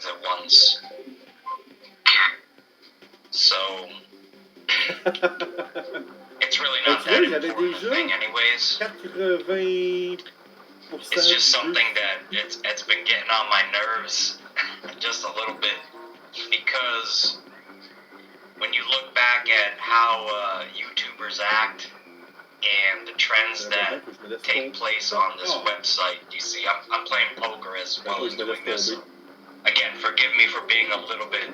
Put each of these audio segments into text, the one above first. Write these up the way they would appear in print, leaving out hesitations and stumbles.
things at once. So, it's really not that important a thing anyways. 80%. It's just something that it's been getting on my nerves just a little bit, because when you look back at how YouTubers act and the trends that take place on this website, you see, I'm playing poker as well as doing this. Again, forgive me for being a little bit,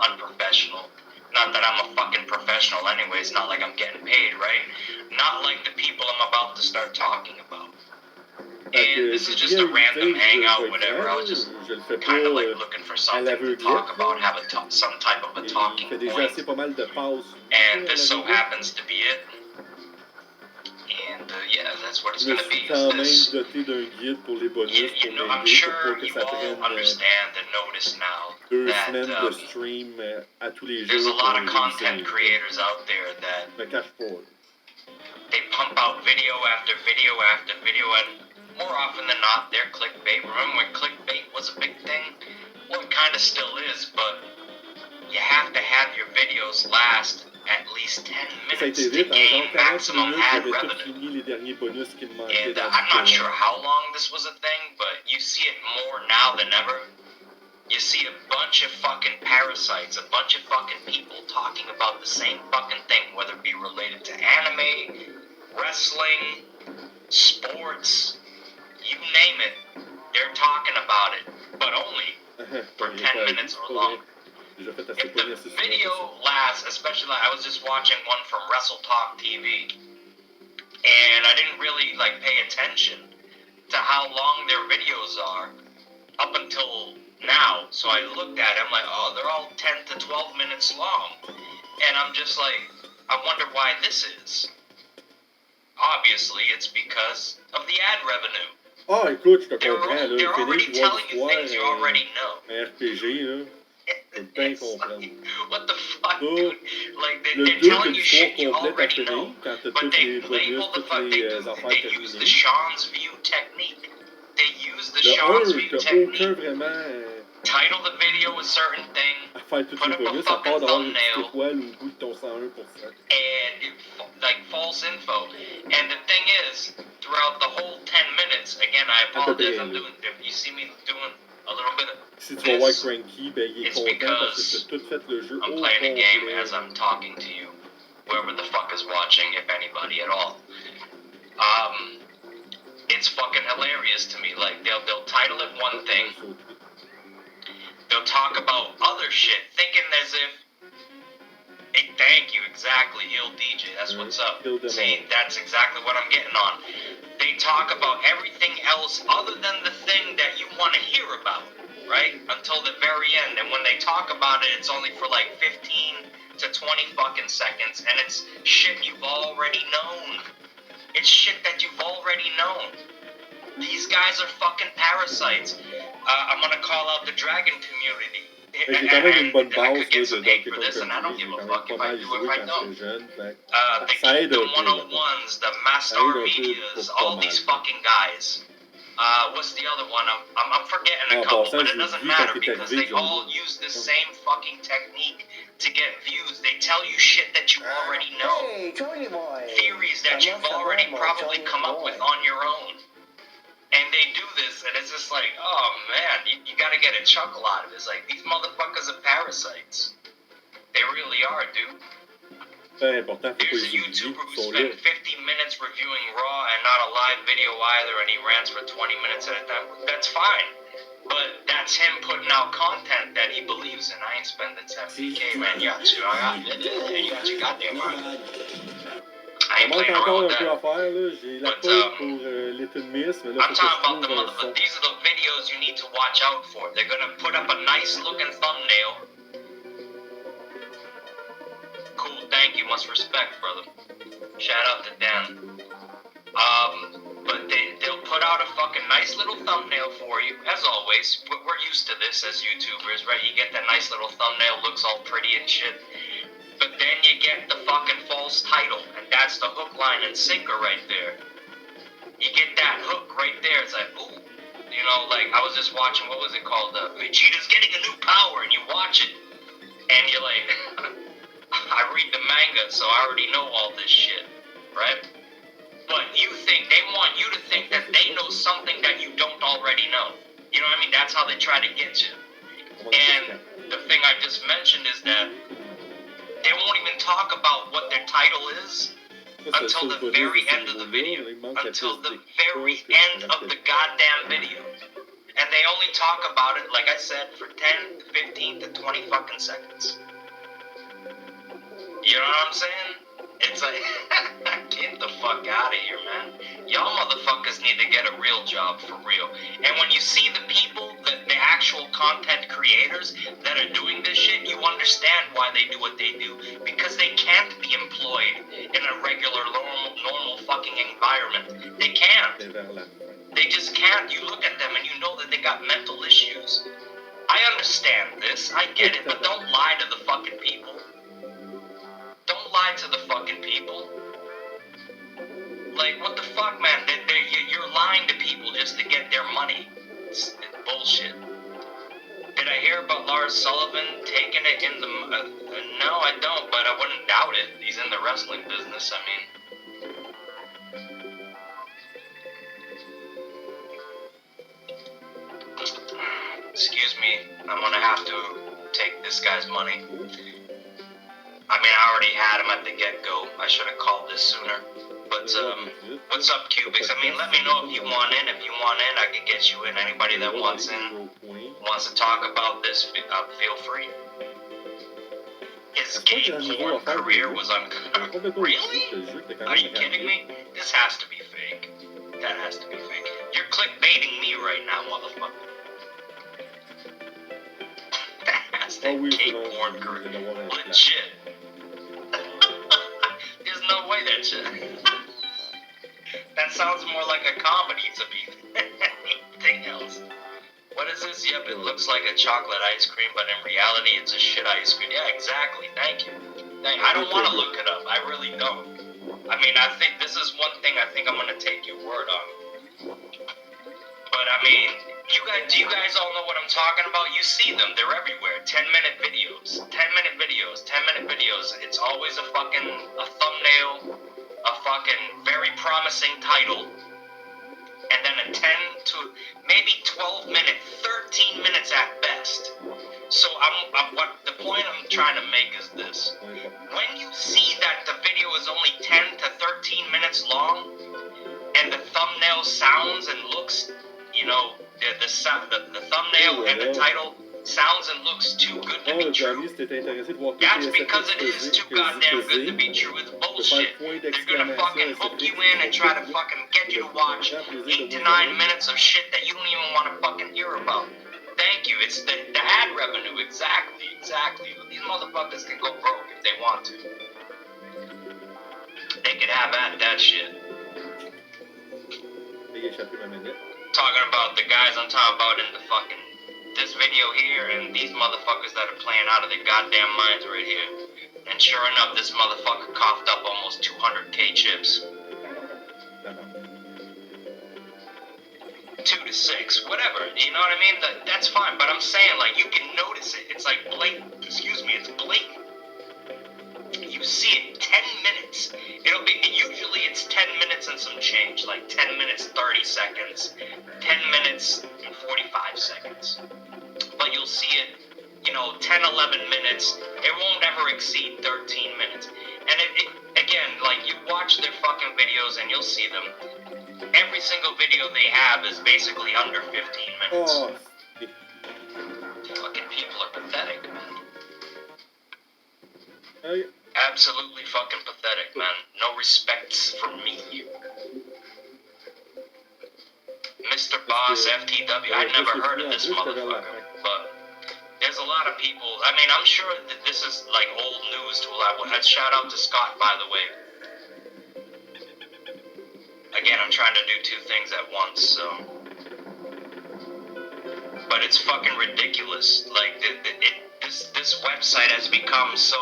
unprofessional. Not that I'm a fucking professional anyways, not like I'm getting paid, right? Not like the people I'm about to start talking about. And this is just a random hangout, whatever. I was just kind of like looking for something to talk about, have some type of a talking point. And this so happens to be it. And yeah, that's what it's going to be. I'm sure you all understand and notice now that there's a lot of content creators out there that they pump out video after video after video, and more often than not, they're clickbait. Remember when clickbait was a big thing? Well, it kind of still is, but you have to have your videos last at least 10 minutes to gain maximum ad revenue. And I'm not sure how long this was a thing, but you see it more now than ever. You see a bunch of fucking parasites, a bunch of fucking people talking about the same fucking thing, whether it be related to anime, wrestling, sports, you name it, they're talking about it, but only for 10 minutes or longer. If the video lasts, especially I was just watching one from Wrestle Talk TV, and I didn't really pay attention to how long their videos are up until now. So I looked at it, I'm like, oh, they're all 10 to 12 minutes long, and I'm just like, I wonder why this is. Obviously, it's because of the ad revenue. Ah, écoute, je te comprends, là. They're already telling you things you already know. Un RPG, là. What the fuck, dude? They're telling you shit you already know, but they label the fuck, they use the Sean's View technique. They use the Sean's View technique. Title the video a certain thing, put up a fucking thumbnail, and false info. And the thing is, throughout the whole 10 minutes, again, I apologize, if you see me doing a little bit of this, it's because I'm playing a game as I'm talking to you, whoever the fuck is watching, if anybody at all. It's fucking hilarious to me. They'll title it one thing, they'll talk about other shit, thinking as if, hey, thank you, exactly, Ill DJ, that's what's up. See, that's exactly what I'm getting on. They talk about everything else other than the thing that you want to hear about, right? Until the very end. And when they talk about it, it's only for 15 to 20 fucking seconds, and it's shit you've already known. It's shit that you've already known. These guys are fucking parasites. I'm gonna call out the dragon community. And I could get some hate for this, and I don't give a fuck if I do, if I don't. The Kingdom 101s, the Master Medias, all these fucking guys. What's the other one? I'm forgetting a couple, but it doesn't matter because they all use the same fucking technique to get views. They tell you shit that you already know. Theories that you've already probably come up with on your own. And they do this, and it's just like, oh man, you gotta get a chuckle out of it. It's like, these motherfuckers are parasites. They really are, dude. There's a YouTuber who spent 50 minutes reviewing Raw and not a live video either, and he rants for 20 minutes at a time. That's fine. But that's him putting out content that he believes in. I ain't spending 70K, man. You got you goddamn right. I ain't playing around with that. But, I'm talking about the motherfuckers. These are the videos you need to watch out for. They're gonna put up a nice looking thumbnail. Cool, thank you, much respect, brother. Shout out to Dan. But they'll put out a fucking nice little thumbnail for you. As always, we're used to this as YouTubers, right? You get that nice little thumbnail, looks all pretty and shit. But then you get the fucking false title, and that's the hook, line, and sinker right there. You get that hook right there, it's like, ooh. I was just watching, what was it called? Vegeta's getting a new watch it, and you're like, I read the manga, so I already know all this shit, right? But they want you to think that they know something that you don't already know. You know what I mean? That's how they try to get you. And the thing I just mentioned is that they won't even talk about what their title is until the very end of the video. Until the very end of the goddamn video. And they only talk about it, like I said, for 10, 15 to 20 fucking seconds. You know what I'm saying? It's like, get the fuck out of here, man. Y'all motherfuckers need to get a real job for real. And when you see the people, the actual content creators that are doing this shit, you understand why they do what they do. Because they can't be employed in a regular, normal fucking environment. They can't. They just can't. You look at them and you know that they got mental issues. I understand this. I get it. But don't lie to the fucking people. Don't lie to the fucking people. Like, what the fuck, man? You're lying to people just to get their money. It's bullshit. Did I hear about Lars Sullivan taking it in the... no, I don't, but I wouldn't doubt it. He's in the wrestling business, I mean. Excuse me, I'm gonna have to take this guy's money. I mean, I already had him at the get-go. I should have called this sooner. But, what's up, Cubics? I mean, let me know if you want in. If you want in, I can get you in. Anybody that wants in, wants to talk about this, feel free. His gay porn career was uncut. Really? Are you kidding me? This has to be fake. That has to be fake. You're clickbaiting me right now, motherfucker. That's the gay porn career. Legit. There's no way that shit. That sounds more like a comedy to me than anything else. What is this? Yep, it looks like a chocolate ice cream, but in reality it's a shit ice cream. Yeah, exactly. Thank you. I don't want to look it up. I really don't. I mean, I think this is one thing I think I'm going to take your word on. But I mean, do you guys all know what I'm talking about? You see them. They're everywhere. 10-minute videos. 10-minute videos. 10-minute videos. It's always a thumbnail, a fucking very promising title, and then a 10 to maybe 12-minute, 13 minutes at best. So what the point I'm trying to make is this. When you see that the video is only 10 to 13 minutes long, and the thumbnail sounds and looks, you know, the thumbnail and the title sounds and looks too good to be true, that's because it is too goddamn good to be true. It's bullshit. They're gonna fucking hook you in and try to fucking get you to watch 8 to 9 minutes of shit that you don't even want to fucking hear about. Thank you. It's the ad revenue. Exactly. These motherfuckers can go broke if they want to. They could have at that shit. Talking about the guys I'm talking about in the fucking this video here, and these motherfuckers that are playing out of their goddamn minds right here. And sure enough, this motherfucker coughed up almost 200k chips. 2 to 6, whatever, you know what I mean? That's fine, but I'm saying, like, you can notice it. It's like blatant, it's blatant. You see it, 10 minutes. Usually it's 10 minutes and some change, like 10 minutes, 30 seconds, 10 minutes and 45 seconds. But you'll see it, 10, 11 minutes. It won't ever exceed 13 minutes. And again, like, you watch their fucking videos and you'll see them. Every single video they have is basically under 15 minutes. Oh. Fucking people are pathetic, man. Hey. Absolutely fucking pathetic, man. No respects for me. Mr. Boss FTW, I've never heard of this motherfucker, but there's a lot of people. I mean, I'm sure that this is like old news to a lot. Shout out to Scott, by the way. Again, I'm trying to do 2 things at once, so. But it's fucking ridiculous. Like, this website has become so.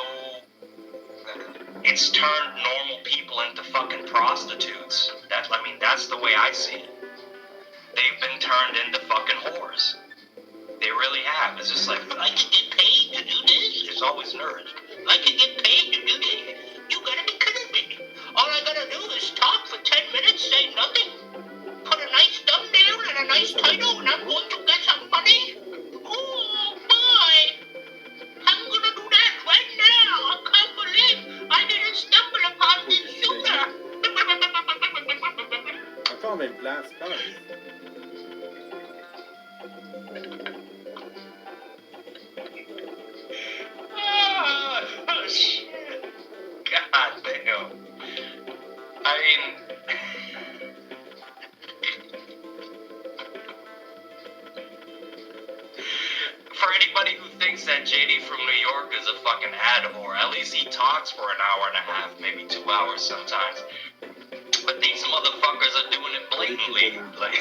It's turned normal people into fucking prostitutes. That's the way I see it. They've been turned into fucking whores. They really have. It's just like, I can get paid to do this. It's always nerds. I can get paid to do this. You gotta be kidding me. All I gotta do is talk for 10 minutes, say nothing, put a nice thumbnail and a nice title, and I'm going to get some money. Oh, boy. I'm gonna do that right now. I can't believe I didn't stumble upon this sooner. Encore en même place, quand même. Oh, shit. God damn. I mean, for anybody who thinks that JD from New York is a fucking attaboy, at least he talks for an hour and a half, maybe 2 hours sometimes. But these motherfuckers are doing it blatantly. Like,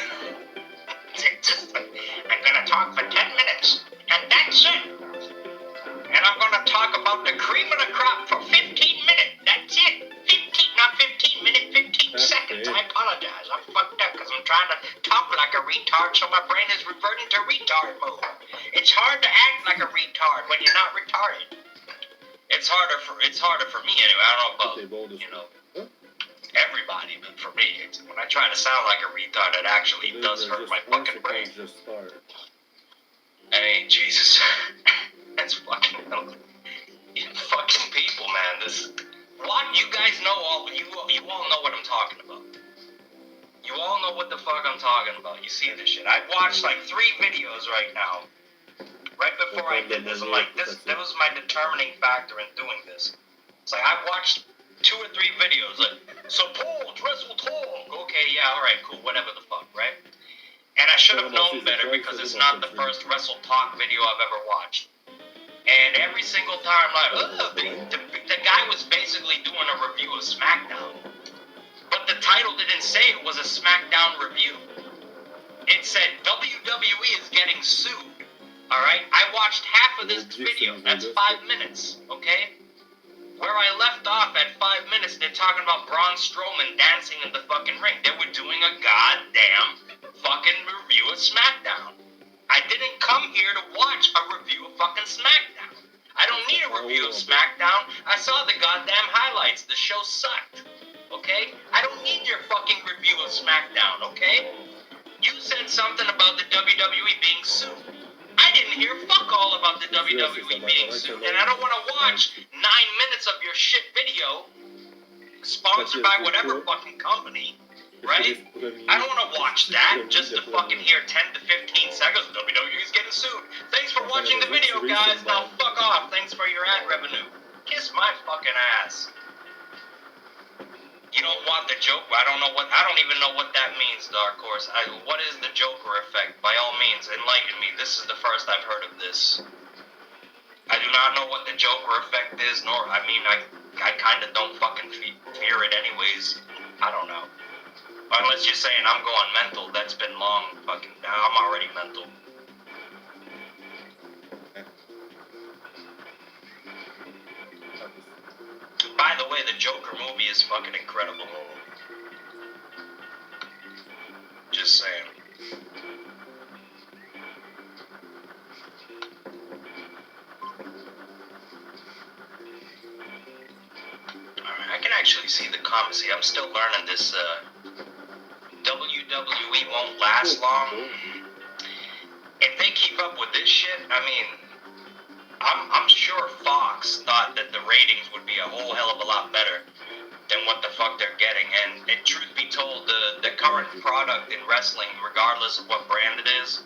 I'm gonna talk for 10 minutes, and that's it. And I'm gonna talk about the cream of the crop for 15 minutes. That's it. 15 minutes, 15 seconds. I apologize. I'm fucked up because I'm trying to talk like a retard, so my brain is reverting to retard mode. It's hard to act like a retard when you're not retarded. It's harder for me anyway. I don't know about, everybody, but for me, when I try to sound like a retard, it actually does hurt my fucking brain. I mean, Jesus. That's fucking people, man. What? You guys know you all know what I'm talking about. You all know what the fuck I'm talking about. You see this shit. I've watched like 3 videos right now. Right before I did this, I'm like, that was my determining factor in doing this. It's like, I watched 2 or 3 videos, like, support, wrestle talk. Okay, yeah, alright, cool, whatever the fuck, right? And I should have known better because it's not the first wrestle talk video I've ever watched. And every single time, like, the guy was basically doing a review of SmackDown. But the title didn't say it was a SmackDown review. It said WWE is getting sued. Alright? I watched half of this video. That's 5 minutes, okay? Where I left off at 5 minutes, they're talking about Braun Strowman dancing in the fucking ring. They were doing a goddamn fucking review of SmackDown. I didn't come here to watch a review of fucking SmackDown. I don't need a review of SmackDown. I saw the goddamn highlights. The show sucked. Okay? I don't need your fucking review of SmackDown, okay? You said something about the WWE being sued. I didn't hear fuck all about the WWE being sued, and I don't want to watch 9 minutes of your shit video sponsored by whatever fucking company. Right? I don't want to watch that just to fucking hear 10 to 15 seconds. WWE's getting sued. Thanks for watching the video, guys. Now fuck off. Thanks for your ad revenue. Kiss my fucking ass. You don't want the joke? I don't even know what that means, Dark Horse. What is the Joker effect? By all means, enlighten me. This is the first I've heard of this. I do not know what the Joker effect is, I kind of don't fucking fear it anyways. I don't know. Unless you're saying I'm going mental, that's been long fucking, I'm already mental. By the way, the Joker movie is fucking incredible. Just saying. Alright, I can actually see the comments here. I'm still learning this, WWE won't last long. If they keep up with this shit, I mean, I'm sure Fox thought that the ratings would be a whole hell of a lot better than what the fuck they're getting. And truth be told, the current product in wrestling, regardless of what brand it is,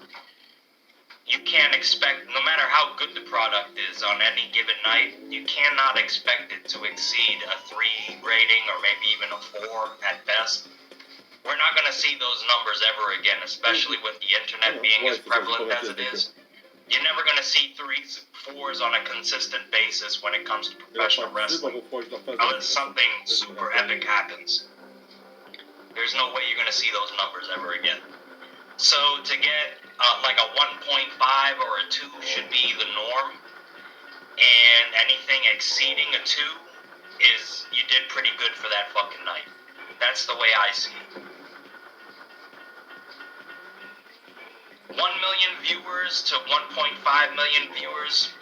you can't expect, no matter how good the product is on any given night, you cannot expect it to exceed a 3 rating or maybe even a 4 at best. We're not going to see those numbers ever again, especially with the internet being as prevalent as it is. You're never going to see 3s, 4s on a consistent basis when it comes to professional wrestling, unless something super epic happens. There's no way you're going to see those numbers ever again. So to get like a 1.5 or a 2 should be the norm, and anything exceeding a 2 is, you did pretty good for that fucking night. That's the way I see it. 1 million viewers to 1.5 million viewers,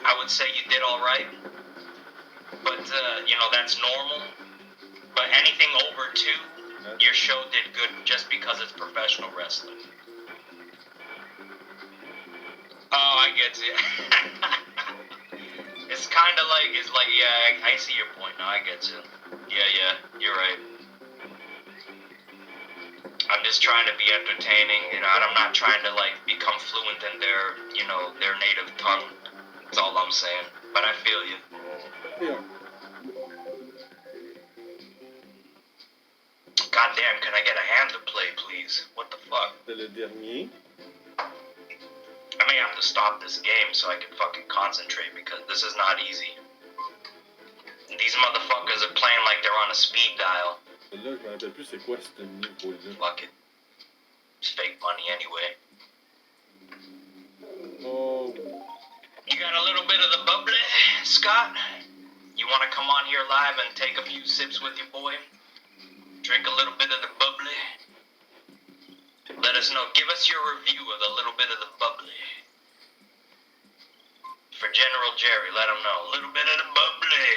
I would say you did all right. But, you know, that's normal. But anything over 2, your show did good just because it's professional wrestling. Oh, I get it. It's kind of like, yeah, I see your point now, I get you. Yeah, you're right. I'm just trying to be entertaining, you know, and I'm not trying to, like, become fluent in their, you know, their native tongue. That's all I'm saying. But I feel you. Yeah. Goddamn, can I get a hand to play, please? What the fuck? C'est le dernier. I may have to stop this game so I can fucking concentrate because this is not easy. These motherfuckers are playing like they're on a speed dial. Là, je me rappelle plus c'est quoi ce niveau-là. Fuck it. It's fake money anyway. Oh. You got a little bit of the bubbly, Scott? You want to come on here live and take a few sips with your boy? Drink a little bit of the bubbly? Let us know. Give us your review of a little bit of the bubbly. For General Jerry, let him know. A little bit of the bubbly.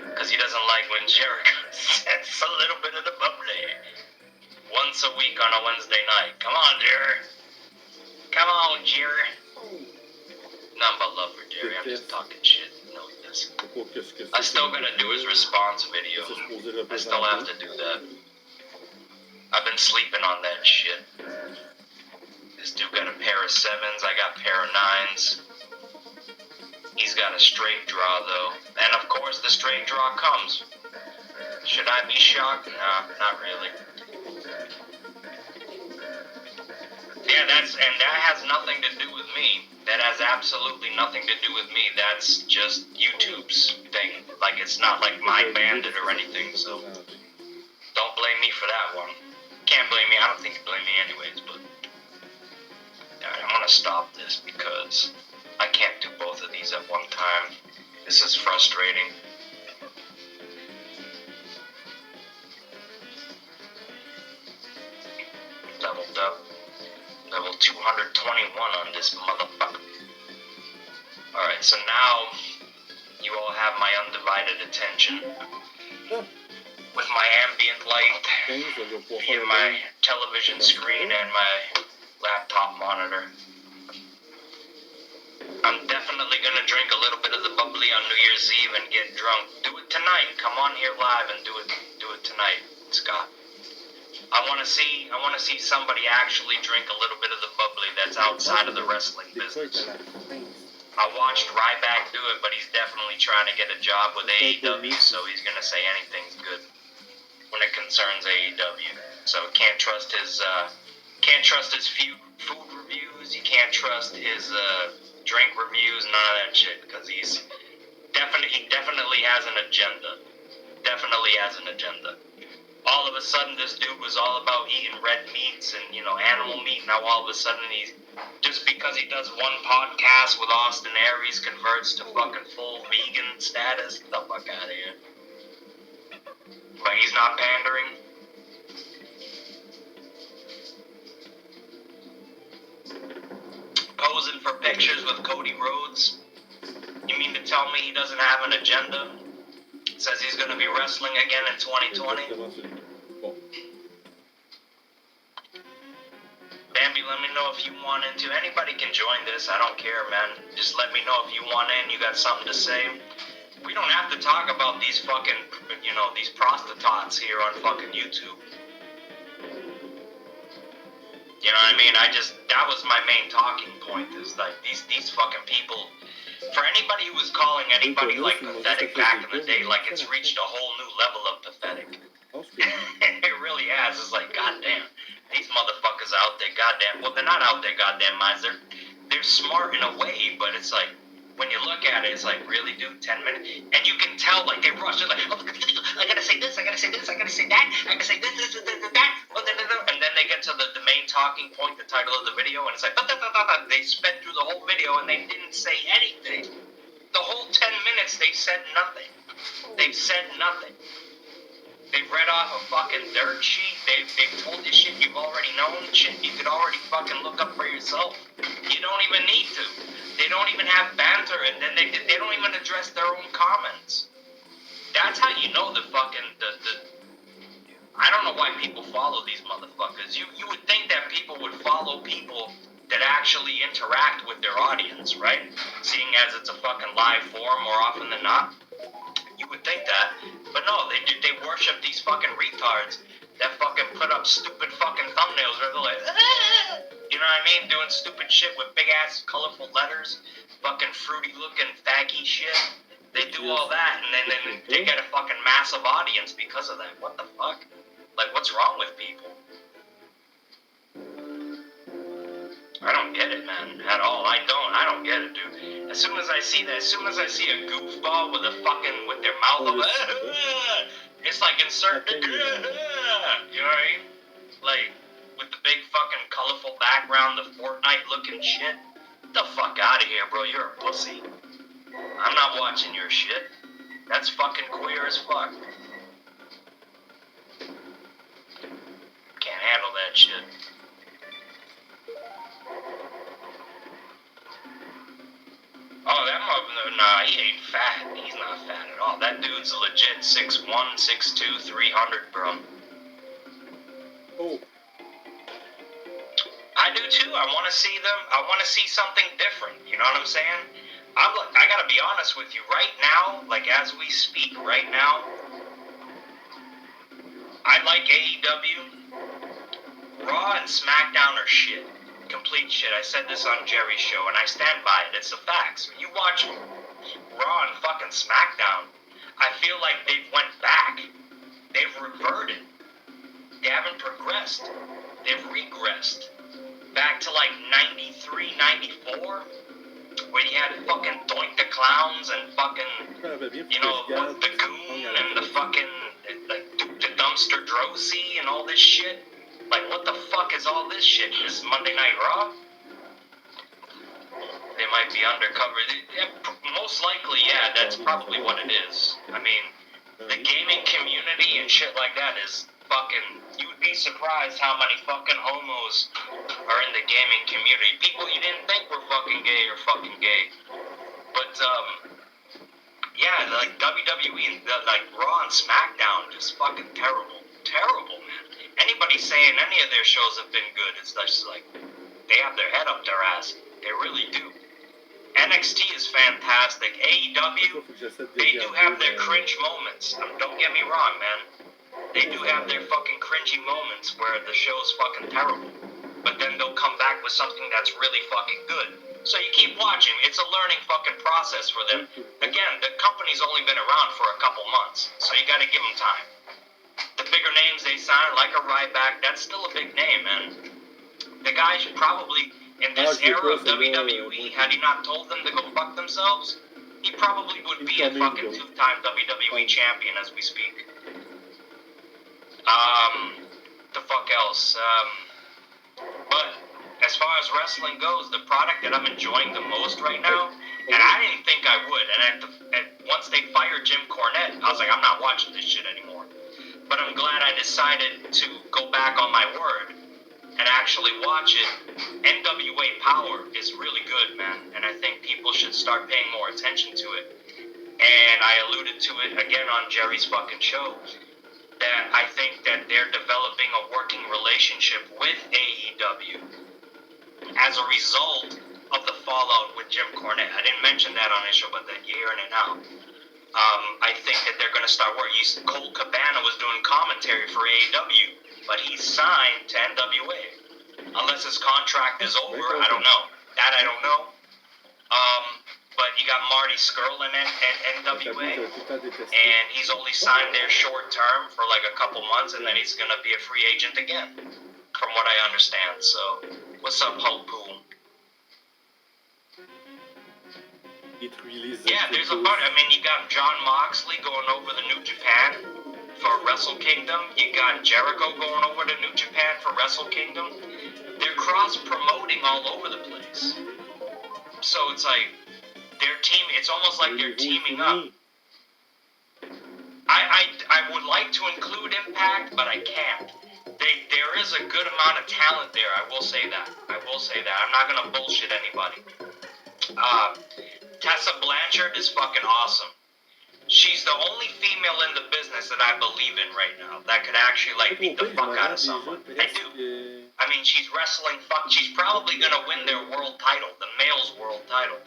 Because he doesn't like when Jericho says a little bit of the bubbly. Once a week on a Wednesday night. Come on, Jerry. Come on, Jerry. None but love for Jerry. I'm just talking shit. No, he doesn't. I still gotta do his response video. I still have to do that. I've been sleeping on that shit. This dude got a pair of 7s. I got a pair of 9s. He's got a straight draw, though. And, of course, the straight draw comes. Should I be shocked? Nah, not really. Yeah, that has nothing to do with me. That has absolutely nothing to do with me. That's just YouTube's thing. Like, it's not like my bandit or anything, so don't blame me for that one. Can't blame me. I don't think you blame me anyways, but alright, I'm gonna stop this because I can't do both of these at one time. This is frustrating. Leveled up. Level 221 on this motherfucker. Alright, so now you all have my undivided attention. With my ambient light, via my television screen and my laptop monitor. I'm definitely gonna drink a little bit of the bubbly on New Year's Eve and get drunk. Do it tonight. Come on here live and do it tonight, Scott. I wanna see somebody actually drink a little bit of the bubbly that's outside of the wrestling business. I watched Ryback do it, but he's definitely trying to get a job with AEW, so he's gonna say anything's good when it concerns AEW. So can't trust his food reviews. You can't trust his drink reviews. None of that shit, because he definitely has an agenda. Definitely has an agenda. All of a sudden, this dude was all about eating red meats and, you know, animal meat. Now all of a sudden, he's just because he does one podcast with Austin Aries converts to fucking full vegan status. Get the fuck out of here. But he's not pandering. Posing for pictures with Cody Rhodes. You mean to tell me he doesn't have an agenda? Says he's going to be wrestling again in 2020. Bambi, let me know if you want into. Anybody can join this. I don't care, man. Just let me know if you want in. You got something to say. We don't have to talk about these fucking, you know, these prostitutes here on fucking YouTube. You know what I mean? That was my main talking point, is like, these fucking people, for anybody who was calling anybody, like, pathetic back in the day, like, it's reached a whole new level of pathetic. It really has. It's like, goddamn, these motherfuckers out there, goddamn, well, they're not out there, goddamn minds, they're smart in a way, but it's like, when you look at it, it's like, really, dude, 10 minutes? And you can tell, like, they rush. They're like, oh, I gotta say this, I gotta say this, I gotta say that, I gotta say this, that. And then they get to the main talking point, the title of the video, and it's like, they sped through the whole video, and they didn't say anything. The whole 10 minutes, they said nothing. They've said nothing. They've read off a fucking dirt sheet. They've told you shit you've already known, shit you could already fucking look up for yourself. You don't even need to. They don't even have banter, and then they don't even address their own comments. That's how you know the fucking I don't know why people follow these motherfuckers. You would think that people would follow people that actually interact with their audience, right? Seeing as it's a fucking live forum more often than not. You would think that, but no, they worship these fucking retards that fucking put up stupid fucking thumbnails where they're like, ah! You know what I mean? Doing stupid shit with big ass colorful letters, fucking fruity looking faggy shit. They do all that, and then they get a fucking massive audience because of that. What the fuck? Like, what's wrong with people? I don't get it, man, at all. I don't get it, dude. As soon as I see a goofball with their mouth open, it's like insert the, you know what I mean? Like, with the big fucking colorful background, the Fortnite looking shit. Get the fuck out of here, bro. You're a pussy. I'm not watching your shit. That's fucking queer as fuck. Can't handle that shit. Oh, that mother, nah, he ain't fat. He's not fat at all. That dude's legit 6'1", 6'2", 300, bro. Oh. I do too. I want to see them. I want to see something different. You know what I'm saying? I gotta be honest with you. Right now, like as we speak, right now, I like AEW. Raw and SmackDown are shit. Complete shit. I said this on Jerry's show, and I stand by it. It's the facts. When you watch Raw and fucking SmackDown, I feel like they've went back. They've reverted. They haven't progressed. They've regressed. Back to like 93, 94, where you had fucking Doink the Clowns and fucking, you know, the Goon and the fucking, like, the Dumpster Drosy and all this shit. Like, what the fuck is all this shit? This is Monday Night Raw? They might be undercover. Most likely, yeah, that's probably what it is. I mean, the gaming community and shit like that is fucking... You would be surprised how many fucking homos are in the gaming community. People you didn't think were fucking gay are fucking gay. But, yeah, like WWE, like Raw and SmackDown, just fucking terrible. Terrible, man. Anybody saying any of their shows have been good, it's just like, they have their head up their ass. They really do. NXT is fantastic. AEW, they do have their cringe moments. Don't get me wrong, man. They do have their fucking cringy moments where the show's fucking terrible. But then they'll come back with something that's really fucking good. So you keep watching. It's a learning fucking process for them. Again, the company's only been around for a couple months, so you gotta give them time. The bigger names they sign, like a Ryback, that's still a big name, man. The guy should probably, in this era of WWE, had he not told them to go fuck themselves, he probably would be a fucking two-time WWE champion as we speak. The fuck else? But as far as wrestling goes, the product that I'm enjoying the most right now, and I didn't think I would, and once they fired Jim Cornette, I was like, I'm not watching this shit anymore. But I'm glad I decided to go back on my word and actually watch it. NWA Power is really good, man, and I think people should start paying more attention to it. And I alluded to it again on Jerry's fucking show, that I think that they're developing a working relationship with AEW as a result of the fallout with Jim Cornette. I didn't mention that on his show, but that you're hearing it now. I think that they're going to start working. Colt Cabana was doing commentary for AEW, but he's signed to NWA. Unless his contract is over, I don't know. That I don't know. But you got Marty Scurll in NWA, and he's only signed there short term for like a couple months, and then he's going to be a free agent again, from what I understand. So, what's up, Hulk Pool? Yeah, there's a bunch. I mean, you got John Moxley going over to New Japan for Wrestle Kingdom. You got Jericho going over to New Japan for Wrestle Kingdom. They're cross-promoting all over the place. So it's like, it's almost like they're teaming up. I would like to include Impact, but I can't. There is a good amount of talent there. I will say that. I'm not gonna bullshit anybody. Tessa Blanchard is fucking awesome. She's the only female in the business that I believe in right now that could actually like beat the fuck out of someone. I do. I mean, she's wrestling. She's probably gonna win their world title, the male's world title.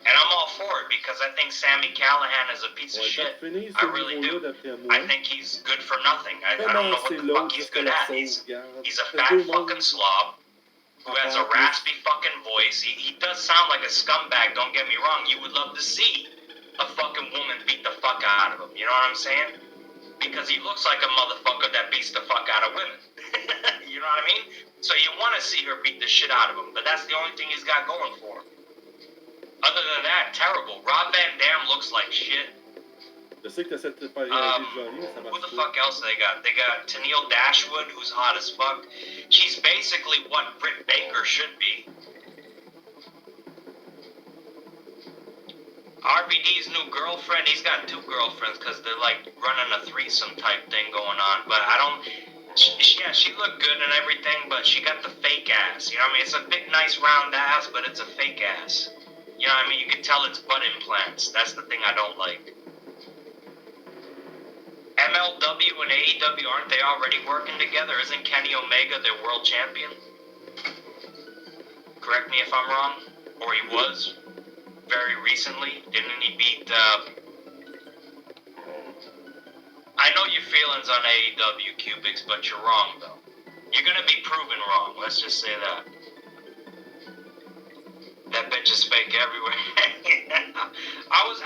And I'm all for it because I think Sami Callihan is a piece of shit. I really do. I think he's good for nothing. I don't know what the fuck he's good at. He's a fat fucking slob who has a raspy fucking voice. He does sound like a scumbag, don't get me wrong. You would love to see a fucking woman beat the fuck out of him. You know what I'm saying? Because he looks like a motherfucker that beats the fuck out of women. You know what I mean? So you want to see her beat the shit out of him. But that's the only thing he's got going for him. Other than that, terrible. Rob Van Dam looks like shit. Je sais que t'essaies de te faire réaliser Johnny, mais ça marche Who the fuck else they got? They got Tennille Dashwood, who's hot as fuck. She's basically what Britt Baker should be. RVD's new girlfriend, he's got two girlfriends because they're like running a threesome type thing going on. But I don't... Yeah, she looked good and everything, but she got the fake ass. You know what I mean? It's a big, nice, round ass, but it's a fake ass. You know what I mean? You can tell it's butt implants. That's the thing I don't like. MLW and AEW, aren't they already working together? Isn't Kenny Omega their world champion? Correct me if I'm wrong. Or he was very recently. Didn't he beat... I know your feelings on AEW, Cubics, but you're wrong, though. You're gonna be proven wrong. Let's just say that. That bitch is fake everywhere. I was,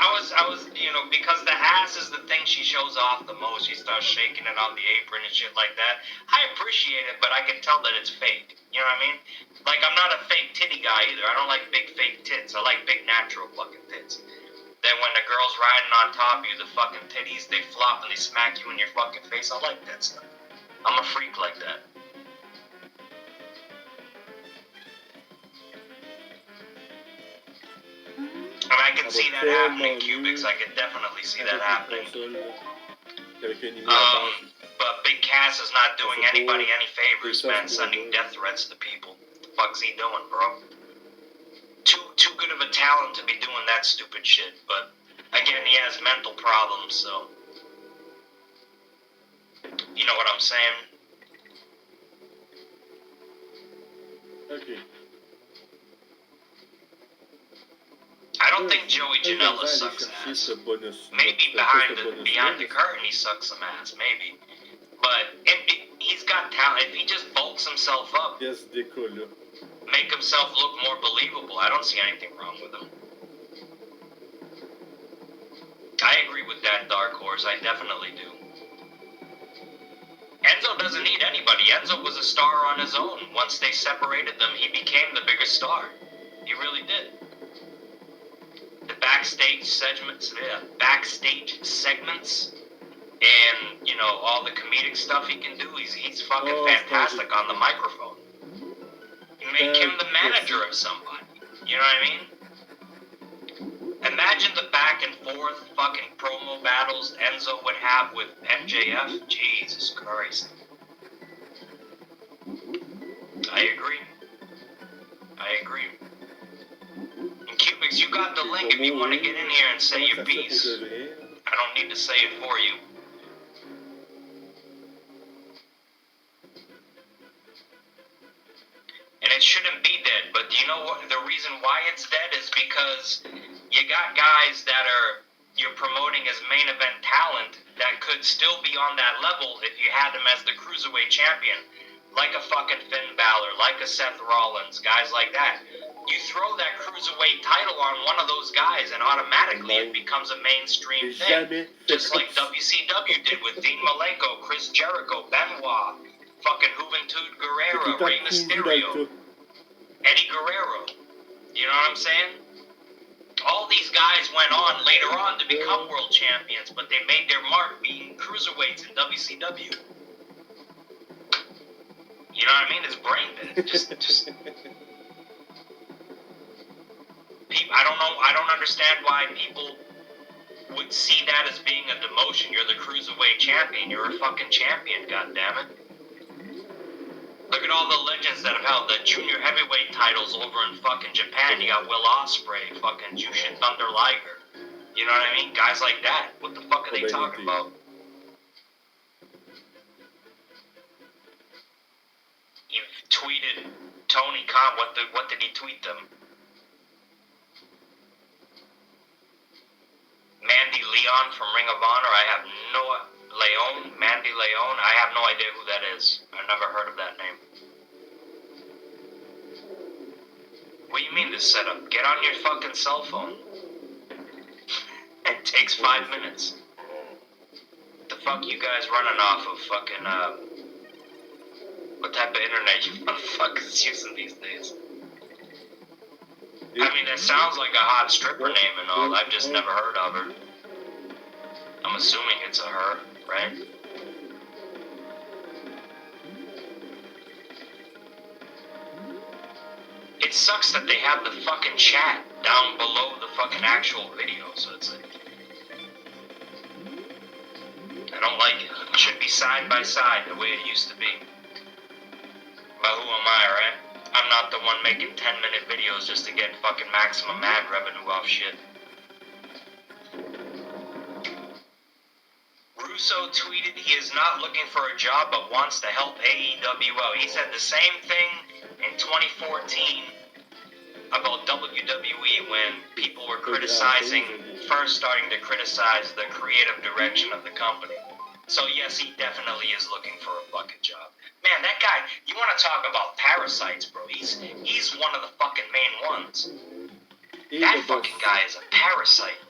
you know, because the ass is the thing she shows off the most. She starts shaking it on the apron and shit like that. I appreciate it, but I can tell that it's fake. You know what I mean? Like, I'm not a fake titty guy either. I don't like big fake tits. I like big natural fucking tits. Then when the girl's riding on top of you, the fucking titties, they flop and they smack you in your fucking face. I like that stuff. I'm a freak like that. I mean, I can see that happening, Cubics. I can definitely see that happening. But Big Cass is not doing anybody any favors, man, sending death threats to people. What the fuck's he doing, bro? Too good of a talent to be doing that stupid shit. But, again, he has mental problems, so... You know what I'm saying? Okay. I don't think Joey Janela sucks ass. Maybe behind the curtain he sucks some ass, maybe. But he's got talent. If he just bulks himself up, make himself look more believable, I don't see anything wrong with him. I agree with that, Dark Horse. I definitely do. Enzo doesn't need anybody. Enzo was a star on his own. Once they separated them, he became the biggest star. He really did. The backstage segments, and you know all the comedic stuff he can do. He's fucking fantastic on the microphone. You make him the manager of somebody. You know what I mean? Imagine the back and forth fucking promo battles Enzo would have with MJF. Jesus Christ. I agree. And Cubics, you got the link if you want to get in here and say your piece. I don't need to say it for you. And it shouldn't be dead, but do you know what the reason why it's dead is because you got guys that you're promoting as main event talent that could still be on that level if you had them as the Cruiserweight champion. Like a fucking Finn Balor, like a Seth Rollins, guys like that. You throw that Cruiserweight title on one of those guys and automatically it becomes a mainstream thing. Just like WCW did with Dean Malenko, Chris Jericho, Benoit, fucking Juventud Guerrero, Rey Mysterio, Eddie Guerrero. You know what I'm saying? All these guys went on later on to become world champions, but they made their mark being Cruiserweights in WCW. You know what I mean? It's brain dead. Just I don't know. I don't understand why people would see that as being a demotion. You're the cruiserweight champion. You're a fucking champion, goddammit. Look at all the legends that have held the junior heavyweight titles over in fucking Japan. You got Will Ospreay, fucking Jushin Thunder Liger. You know what I mean? Guys like that. What the fuck are they talking about? You've tweeted Tony Khan. What did he tweet them? Mandy Leon from Ring of Honor. I have no... Mandy Leon. I have no idea who that is. I've never heard of that name. What do you mean this setup? Get on your fucking cell phone. It takes 5 minutes. The fuck you guys running off of fucking, what type of internet you motherfuckers using these days? I mean, that sounds like a hot stripper name and all. I've just never heard of her. I'm assuming it's a her, right? It sucks that they have the fucking chat down below the fucking actual video, so it's like... I don't like it. It should be side by side the way it used to be. But who am I, right? I'm not the one making 10-minute videos just to get fucking maximum ad revenue off shit. Russo tweeted he is not looking for a job but wants to help AEW out. He said the same thing in 2014 about WWE when people were first starting to criticize the creative direction of the company. So yes, he definitely is looking for a fucking job. Man, that guy, you want to talk about parasites, bro. He's one of the fucking main ones. That fucking guy is a parasite.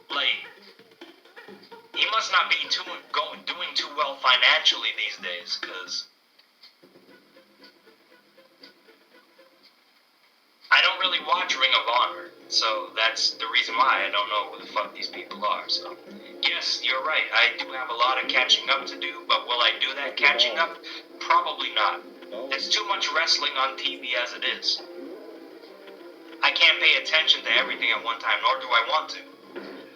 Like, he must not be doing too well financially these days, because I don't really watch Ring of Honor, so that's the reason why I don't know who the fuck these people are. So, yes, you're right. I do have a lot of catching up to do, but will I do that catching up? Probably not. There's too much wrestling on TV as it is. I can't pay attention to everything at one time, nor do I want to.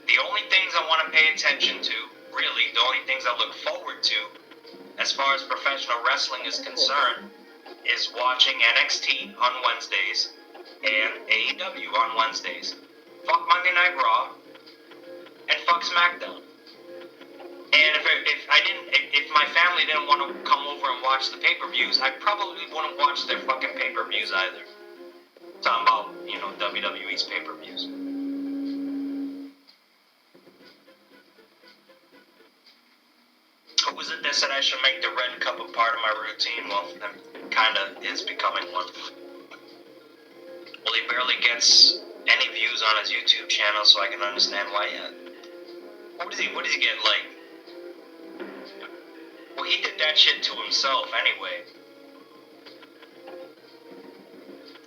The only things I want to pay attention to, really, the only things I look forward to, as far as professional wrestling is concerned, is watching NXT on Wednesdays and AEW on Wednesdays. Fuck Monday Night Raw and fuck SmackDown. And if my family didn't want to come over and watch the pay-per-views, I probably wouldn't watch their fucking pay-per-views either. Talking about, you know, WWE's pay-per-views. Who was it that said I should make the red cup a part of my routine? Well, that kind of is becoming one. Well, he barely gets any views on his YouTube channel, so I can understand why yet. What does he get, like... Well, he did that shit to himself anyway.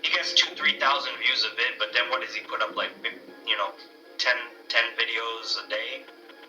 He gets 2,000-3,000 views a vid, but then what does he put up, like, you know, 10 videos a day?